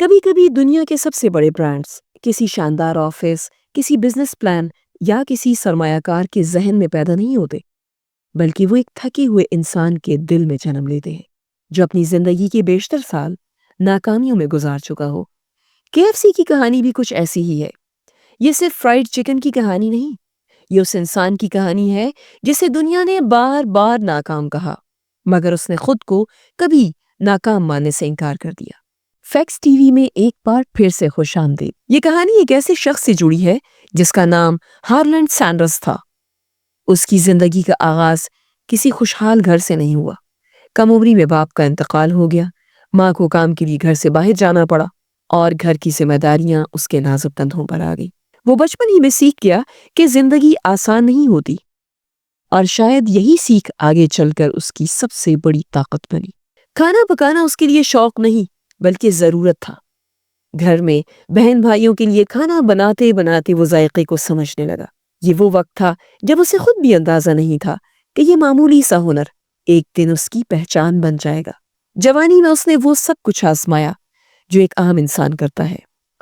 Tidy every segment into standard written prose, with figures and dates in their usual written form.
کبھی کبھی دنیا کے سب سے بڑے برانڈز کسی شاندار آفس، کسی بزنس پلان یا کسی سرمایہ کار کے ذہن میں پیدا نہیں ہوتے، بلکہ وہ ایک تھکے ہوئے انسان کے دل میں جنم لیتے ہیں جو اپنی زندگی کے بیشتر سال ناکامیوں میں گزار چکا ہو۔ KFC کی کہانی بھی کچھ ایسی ہی ہے۔ یہ صرف فرائیڈ چکن کی کہانی نہیں، یہ اس انسان کی کہانی ہے جسے دنیا نے بار بار ناکام کہا، مگر اس نے خود کو کبھی ناکام ماننے سے انکار کر دیا۔ فیکس ٹی وی میں ایک بار پھر سے خوش آمدید۔ یہ کہانی ایک ایسے شخص سے جڑی ہے جس کا نام ہارلینڈ سینڈرز تھا۔ اس کی زندگی کا آغاز کسی خوشحال گھر سے نہیں ہوا۔ کم عمری میں باپ کا انتقال ہو گیا، ماں کو کام کے لیے گھر سے باہر جانا پڑا اور گھر کی ذمہ داریاں اس کے نازک کندھوں پر آ گئی۔ وہ بچپن ہی میں سیکھ گیا کہ زندگی آسان نہیں ہوتی، اور شاید یہی سیکھ آگے چل کر اس کی سب سے بڑی طاقت بنی۔ کھانا پکانا اس کے لیے شوق نہیں بلکہ ضرورت تھا۔ گھر میں بہن بھائیوں کے لیے کھانا بناتے بناتے وہ ذائقے کو سمجھنے لگا۔ یہ وہ وقت تھا جب اسے خود بھی اندازہ نہیں تھا کہ یہ معمولی سا ہنر ایک دن اس کی پہچان بن جائے گا۔ جوانی میں اس نے وہ سب کچھ آزمایا جو ایک عام انسان کرتا ہے،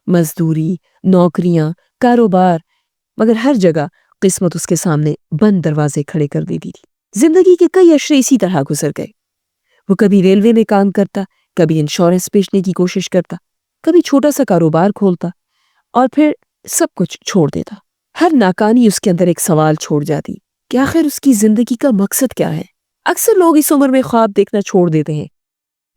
مزدوری، نوکریاں، کاروبار، مگر ہر جگہ قسمت اس کے سامنے بند دروازے کھڑے کر دیتی تھی۔ زندگی کے کئی عشرے اسی طرح گزر گئے۔ وہ کبھی ریلوے میں کام کرتا، کبھی انشورنس بیچنے کی کوشش کرتا، کبھی چھوٹا سا کاروبار کھولتا، اور پھر سب کچھ چھوڑ دیتا۔ ہر ناکامی اس کے اندر ایک سوال چھوڑ جاتی کہ آخر اس کی زندگی کا مقصد کیا ہے۔ اکثر لوگ اس عمر میں خواب دیکھنا چھوڑ دیتے ہیں،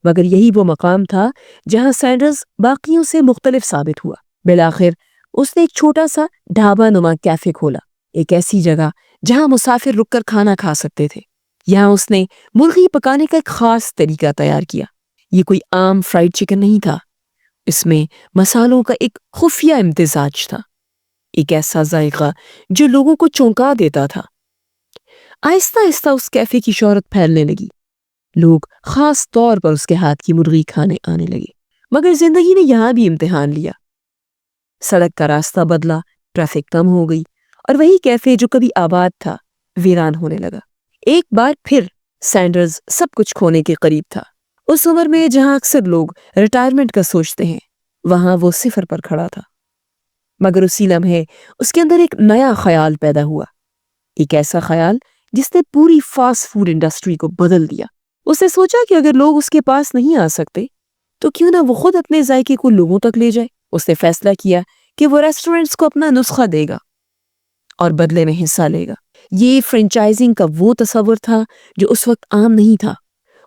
مگر یہی وہ مقام تھا جہاں سینڈرز باقیوں سے مختلف ثابت ہوا۔ بالآخر اس نے ایک چھوٹا سا ڈھابا نما کیفے کھولا، ایک ایسی جگہ جہاں مسافر رک کر کھانا کھا سکتے تھے۔ یہاں اس نے مرغی پکانے کا ایک خاص طریقہ تیار کیا۔ یہ کوئی عام فرائیڈ چکن نہیں تھا، اس میں مسالوں کا ایک خفیہ امتزاج تھا، ایک ایسا ذائقہ جو لوگوں کو چونکا دیتا تھا۔ آہستہ آہستہ اس کیفے کی شہرت پھیلنے لگی، لوگ خاص طور پر اس کے ہاتھ کی مرغی کھانے آنے لگے۔ مگر زندگی نے یہاں بھی امتحان لیا۔ سڑک کا راستہ بدلا، ٹریفک کم ہو گئی، اور وہی کیفے جو کبھی آباد تھا ویران ہونے لگا۔ ایک بار پھر سینڈرز سب کچھ کھونے کے قریب تھا۔ اس عمر میں جہاں اکثر لوگ ریٹائرمنٹ کا سوچتے ہیں، وہاں وہ صفر پر کھڑا تھا۔ مگر اسی لمحے اس کے اندر ایک نیا خیال پیدا ہوا، ایک ایسا خیال جس نے پوری فاسٹ فوڈ انڈسٹری کو بدل دیا۔ اس نے سوچا کہ اگر لوگ اس کے پاس نہیں آ سکتے تو کیوں نہ وہ خود اپنے ذائقے کو لوگوں تک لے جائے۔ اس نے فیصلہ کیا کہ وہ ریسٹورنٹس کو اپنا نسخہ دے گا اور بدلے میں حصہ لے گا۔ یہ فرینچائزنگ کا وہ تصور تھا جو اس وقت عام نہیں تھا۔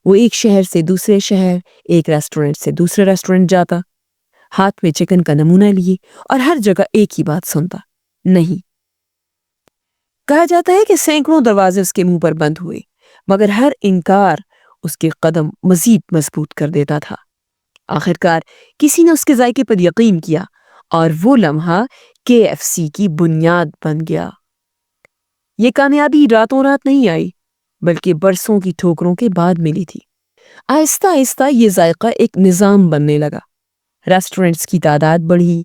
وہ ایک شہر سے دوسرے شہر، ایک ریسٹورنٹ سے دوسرے ریسٹورنٹ جاتا، ہاتھ میں چکن کا نمونہ لیے، اور ہر جگہ ایک ہی بات سنتا، نہیں۔ کہا جاتا ہے کہ سینکڑوں دروازے اس کے منہ پر بند ہوئے، مگر ہر انکار اس کے قدم مزید مضبوط کر دیتا تھا۔ آخرکار کسی نے اس کے ذائقے پر یقین کیا، اور وہ لمحہ KFC کی بنیاد بن گیا۔ یہ کامیابی راتوں رات نہیں آئی، بلکہ برسوں کی ٹھوکروں کے بعد ملی تھی۔ آہستہ آہستہ یہ ذائقہ ایک نظام بننے لگا۔ ریسٹورنٹس کی تعداد بڑھی،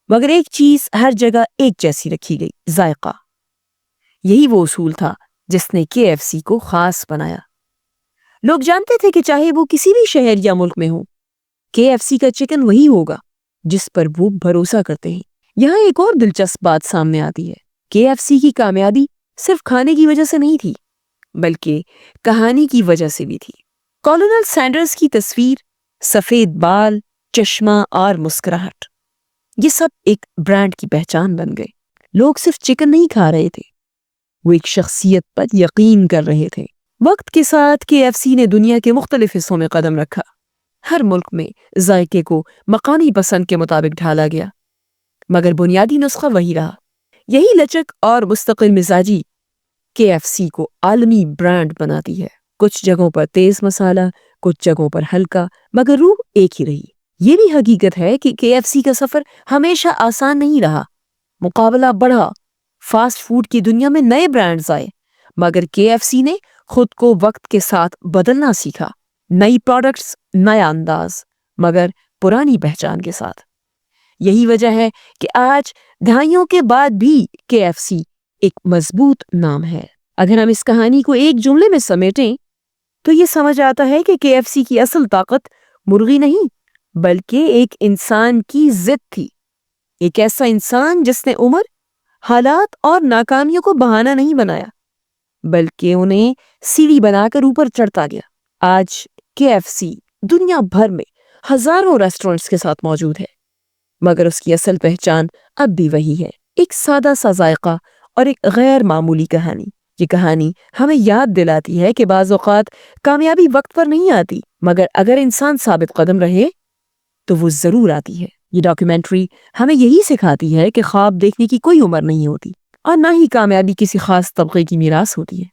مگر ایک چیز ہر جگہ ایک جیسی رکھی گئی، ذائقہ۔ یہی وہ اصول تھا جس نے KFC کو خاص بنایا۔ لوگ جانتے تھے کہ چاہے وہ کسی بھی شہر یا ملک میں ہو، KFC کا چکن وہی ہوگا جس پر وہ بھروسہ کرتے ہیں۔ یہاں ایک اور دلچسپ بات سامنے آتی ہے۔ KFC کی کامیابی صرف کھانے کی وجہ سے نہیں تھی، بلکہ کہانی کی وجہ سے بھی تھی۔ کولونل سینڈرز کی تصویر، سفید بال، چشمہ اور مسکراہٹ، یہ سب ایک برانڈ کی پہچان بن گئے۔ لوگ صرف چکن نہیں کھا رہے تھے، وہ ایک شخصیت پر یقین کر رہے تھے۔ وقت کے ساتھ KFC نے دنیا کے مختلف حصوں میں قدم رکھا۔ ہر ملک میں ذائقے کو مقامی پسند کے مطابق ڈھالا گیا، مگر بنیادی نسخہ وہی رہا۔ یہی لچک اور مستقل مزاجی KFC کو عالمی برانڈ بناتی ہے۔ کچھ جگہوں پر تیز مسالہ، کچھ جگہوں پر ہلکا، مگر روح ایک ہی رہی۔ یہ بھی حقیقت ہے کہ KFC کا سفر ہمیشہ آسان نہیں رہا۔ مقابلہ بڑھا، فاسٹ فوڈ کی دنیا میں نئے برانڈز آئے، مگر KFC نے خود کو وقت کے ساتھ بدلنا سیکھا۔ نئی پروڈکٹس، نیا انداز، مگر پرانی پہچان کے ساتھ۔ یہی وجہ ہے کہ آج دہائیوں کے بعد بھی KFC ایک مضبوط نام ہے۔ اگر ہم اس کہانی کو ایک جملے میں سمیٹیں تو یہ سمجھ آتا ہے کہ KFC کی اصل طاقت مرغی نہیں بلکہ ایک انسان کی ضد تھی، ایک ایسا انسان جس نے عمر، حالات اور ناکامیوں کو بہانہ نہیں بنایا بلکہ انہیں سیڑھی بنا کر اوپر چڑھتا گیا۔ آج KFC دنیا بھر میں ہزاروں ریسٹورنٹس کے ساتھ موجود ہے، مگر اس کی اصل پہچان اب بھی وہی ہے، ایک سادہ سا ذائقہ اور ایک غیر معمولی کہانی۔ یہ کہانی ہمیں یاد دلاتی ہے کہ بعض اوقات کامیابی وقت پر نہیں آتی، مگر اگر انسان ثابت قدم رہے تو وہ ضرور آتی ہے۔ یہ ڈاکیومنٹری ہمیں یہی سکھاتی ہے کہ خواب دیکھنے کی کوئی عمر نہیں ہوتی اور نہ ہی کامیابی کسی خاص طبقے کی میراث ہوتی ہے۔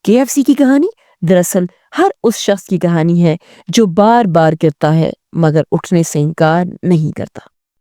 KFC کی کہانی دراصل ہر اس شخص کی کہانی ہے جو بار بار گرتا ہے مگر اٹھنے سے انکار نہیں کرتا۔